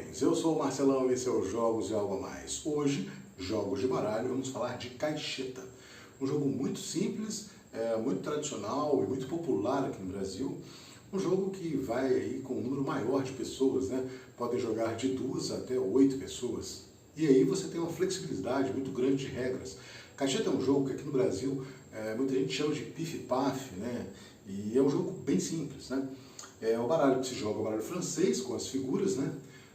jovens, eu sou o Marcelão e esse é o Jogos e Algo a Mais. Hoje, jogos de baralho, vamos falar de Caixeta. Um jogo muito simples, muito tradicional e muito popular aqui no Brasil. Um jogo que vai aí com um número maior de pessoas, né? Podem jogar de 2 até 8 pessoas. E aí você tem uma flexibilidade muito grande de regras. Caixeta é um jogo que aqui no Brasil muita gente chama de pif-paf, né? E é um jogo bem simples, né? É o baralho que se joga, o baralho francês, com as figuras, né?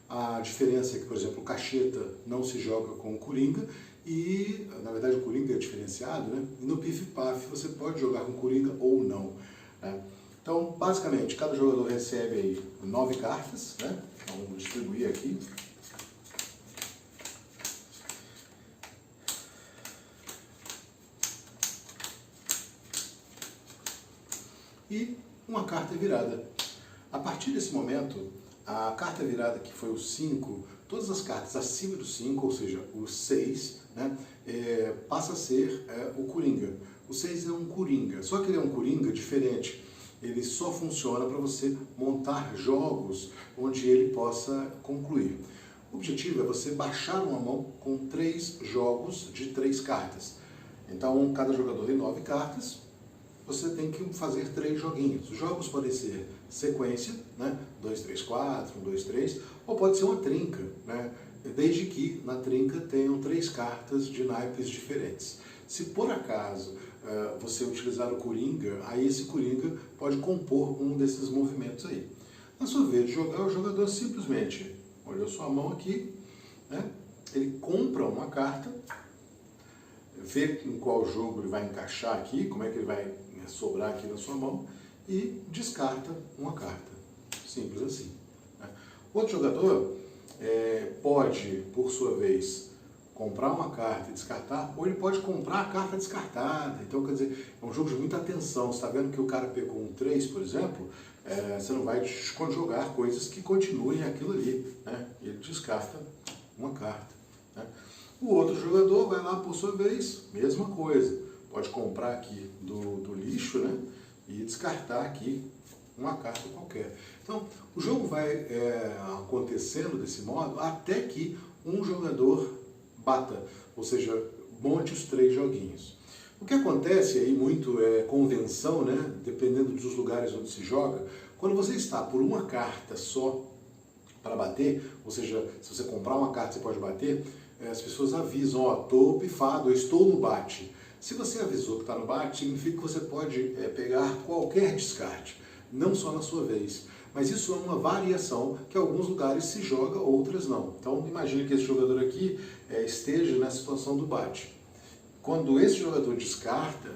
A diferença é que, por exemplo, o Caixeta não se joga com o Coringa e, na verdade, o Coringa é diferenciado, né? E no pif-paf você pode jogar com o Coringa ou não, né? Então, basicamente, cada jogador recebe aí 9 cartas, né? Então, vamos distribuir aqui. E uma carta virada. A partir desse momento, a carta virada, que foi o 5, todas as cartas acima do 5, ou seja, o 6, né, passa a ser o Coringa. O 6 é um Coringa, só que ele é um Coringa diferente. Ele só funciona para você montar jogos onde ele possa concluir. O objetivo é você baixar uma mão com 3 jogos de 3 cartas. Então, cada jogador tem 9 cartas. Você tem que fazer 3 joguinhos. Os jogos podem ser sequência, né? 2, 3, 4, 1, 2, 3, ou pode ser uma trinca, né? Desde que na trinca tenham 3 cartas de naipes diferentes. Se por acaso você utilizar o Coringa, aí esse Coringa pode compor um desses movimentos aí. Na sua vez de jogar, o jogador simplesmente olhou sua mão aqui, né? Ele compra uma carta, vê em qual jogo ele vai encaixar aqui, como é que ele vai sobrar aqui na sua mão, e descarta uma carta. Simples assim, né? Outro jogador pode, por sua vez, comprar uma carta e descartar, ou ele pode comprar a carta descartada. Então, quer dizer, é um jogo de muita atenção. Você está vendo que o cara pegou um 3, por exemplo, você não vai jogar coisas que continuem aquilo ali, né? Ele descarta uma carta, né? O outro jogador vai lá, por sua vez, mesma coisa. Pode comprar aqui do lixo, né? E descartar aqui uma carta qualquer. Então, o jogo vai acontecendo desse modo até que um jogador bata, ou seja, monte os 3 joguinhos. O que acontece aí muito é convenção, né? Dependendo dos lugares onde se joga, quando você está por uma carta só para bater, ou seja, se você comprar uma carta você pode bater, as pessoas avisam, ó, estou pifado, eu estou no bate. Se você avisou que está no bate, significa que você pode pegar qualquer descarte, não só na sua vez. Mas isso é uma variação que em alguns lugares se joga, outras não. Então imagine que esse jogador aqui esteja na situação do bate. Quando esse jogador descarta,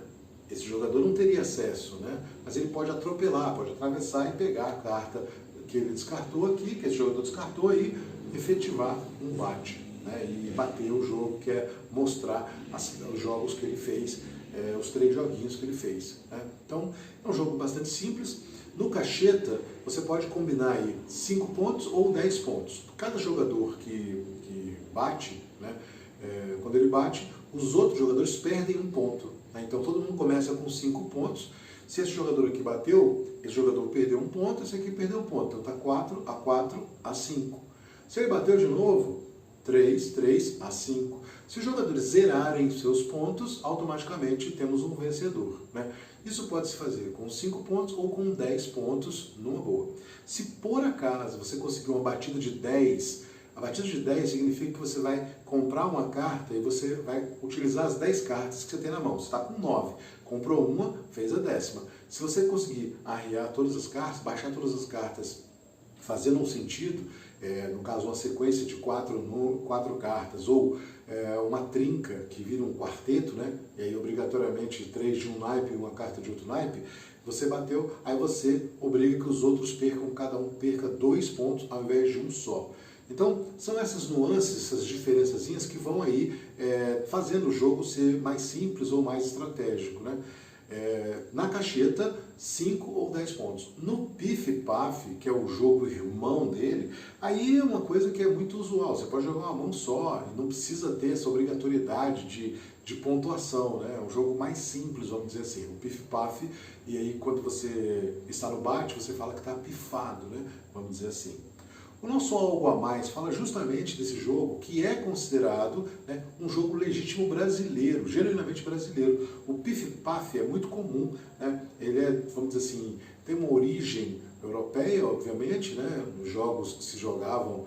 esse jogador não teria acesso, né? Mas ele pode atropelar, pode atravessar e pegar a carta que ele descartou aqui, que esse jogador descartou, e efetivar um bate, né? E bater o jogo, que é mostrar os jogos que ele fez, os 3 joguinhos que ele fez, né? Então, é um jogo bastante simples. No Caixeta, você pode combinar aí 5 pontos ou 10 pontos. Cada jogador que bate, né, quando ele bate, os outros jogadores perdem um ponto, né? Então, todo mundo começa com 5 pontos. Se esse jogador aqui bateu, esse jogador perdeu um ponto, esse aqui perdeu um ponto. Então, está 4 a 4 a 5. Se ele bateu de novo, 3 a 5. Se os jogadores zerarem seus pontos, automaticamente temos um vencedor, né? Isso pode se fazer com 5 pontos ou com 10 pontos numa boa. Se por acaso você conseguir uma batida de 10, a batida de 10 significa que você vai comprar uma carta e você vai utilizar as 10 cartas que você tem na mão. Você está com 9, comprou uma, fez a 10ª. Se você conseguir arriar todas as cartas, baixar todas as cartas, fazendo um sentido, no caso uma sequência de 4 cartas, ou uma trinca que vira um quarteto, né? E aí obrigatoriamente 3 de um naipe e uma carta de outro naipe, você bateu, aí você obriga que os outros percam, cada um perca 2 pontos ao invés de um só. Então, são essas nuances, essas diferençazinhas que vão aí fazendo o jogo ser mais simples ou mais estratégico, né? Na Caixeta, 5 ou 10 pontos. No pif-paf, que é o jogo irmão dele, aí é uma coisa que é muito usual. Você pode jogar uma mão só, não precisa ter essa obrigatoriedade de pontuação, né? É um jogo mais simples, vamos dizer assim. O pif-paf, e aí quando você está no bate, você fala que está pifado, né? Vamos dizer assim. O nosso Algo a Mais fala justamente desse jogo que é considerado, né, um jogo legítimo brasileiro, genuinamente brasileiro. O Pif-Paf é muito comum, né? Ele é, vamos dizer assim, tem uma origem europeia, obviamente, né? Os jogos que se jogavam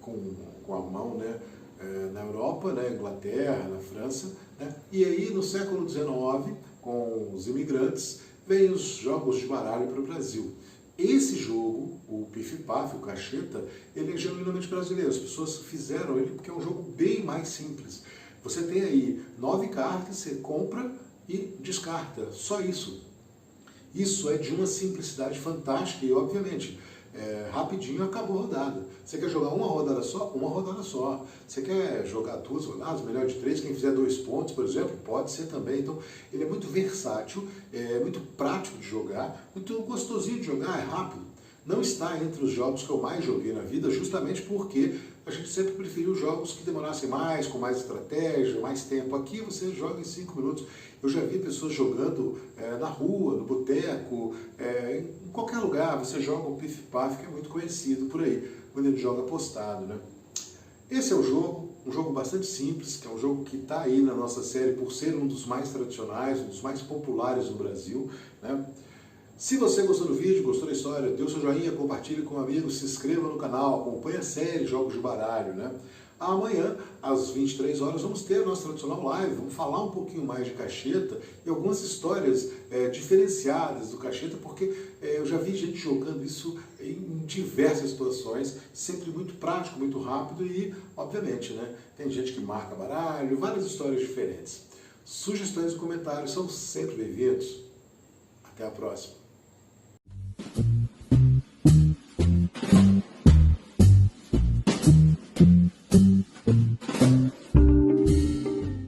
com a mão, né? Na Europa, né? Inglaterra, na França, né? E aí no século XIX, com os imigrantes, veio os jogos de baralho para o Brasil. Esse jogo, o Pif-Paf, o Cacheta, ele é genuinamente brasileiro. As pessoas fizeram ele porque é um jogo bem mais simples. Você tem aí 9 cartas, você compra e descarta. Só isso. Isso é de uma simplicidade fantástica e, obviamente, rapidinho acabou a rodada. Você quer jogar uma rodada só? Uma rodada só. Você quer jogar 2 rodadas, melhor de 3, quem fizer 2 pontos, por exemplo, pode ser também. Então, ele é muito versátil, é muito prático de jogar, muito gostosinho de jogar, é rápido. Não está entre os jogos que eu mais joguei na vida, justamente porque a gente sempre preferiu jogos que demorassem mais, com mais estratégia, mais tempo. Aqui você joga em 5 minutos. Eu já vi pessoas jogando na rua, no boteco, em qualquer lugar. Você joga o Pif-Paf, que é muito conhecido por aí, quando ele joga apostado, né? Esse é o jogo, um jogo bastante simples, que é um jogo que está aí na nossa série por ser um dos mais tradicionais, um dos mais populares no Brasil, né? Se você gostou do vídeo, gostou da história, dê o seu joinha, compartilhe com amigos, se inscreva no canal, acompanhe a série Jogos de Baralho, né? Amanhã, às 23 horas, vamos ter a nossa tradicional live, vamos falar um pouquinho mais de cacheta e algumas histórias diferenciadas do cacheta, porque eu já vi gente jogando isso em diversas situações, sempre muito prático, muito rápido e, obviamente, né, tem gente que marca baralho, várias histórias diferentes. Sugestões e comentários são sempre bem-vindos. Até a próxima.